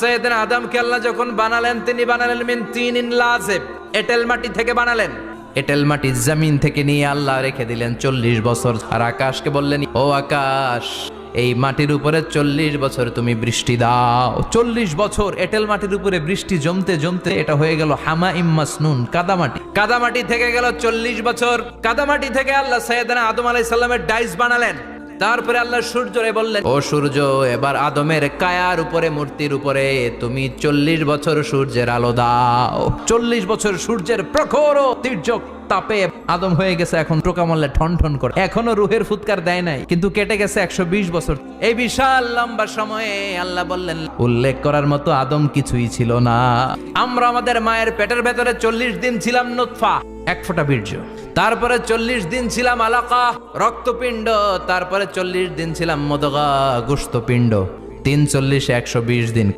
সাইয়েদনা আদমকে আল্লাহ যখন বানালেন, তিনি বানালেন মিন তিনিন লাযিব, এঁটেল মাটি থেকে বানালেন। এঁটেল মাটি জমিন থেকে নিয়ে আল্লাহ রেখে দিলেন 40 বছর। আর আকাশকে বললেন, ও আকাশ, এই মাটির উপরে 40 বছর তুমি বৃষ্টি দাও। 40 বছর এঁটেল মাটির উপরে বৃষ্টি জমতে জমতে এটা হয়ে গেল হামাইম মাসনুন, কাদামাটি। কাদামাটি থেকে গেল 40 বছর। কাদামাটি থেকে আল্লাহ সাইয়েদনা আদম আলাইহিস সালামের ডাইস বানালেন। তারপরে আল্লাহ সূর্যরে বললেন, ও সূর্য, এবার আদমের কায়ার উপরে, মূর্তির উপরে তুমি 40 বছর সূর্যের আলো দাও। 40 বছর সূর্যের প্রখর ও তীর্যক তাপে আদম হয়ে গেছে এখন প্রকামলে ঠন ঠন করে। এখনো রুহের ফুৎকার দেয় নাই, কিন্তু কেটে গেছে 120 বছর। এই বিশাল লম্বা সময়ে আল্লাহ বললেন, উল্লেখ করার মতো আদম কিছুই ছিল না। আমরা আমাদের মায়ের পেটের ভেতরে 40 দিন ছিলাম নুতফা, এক ফোঁটা বীর্য। তারপরে 40 দিন ছিলাম আলাকা, রক্তপিণ্ড। তারপরে 40 দিন ছিলাম মুদগা, গোশতপিণ্ড। 3 40 120 দিন।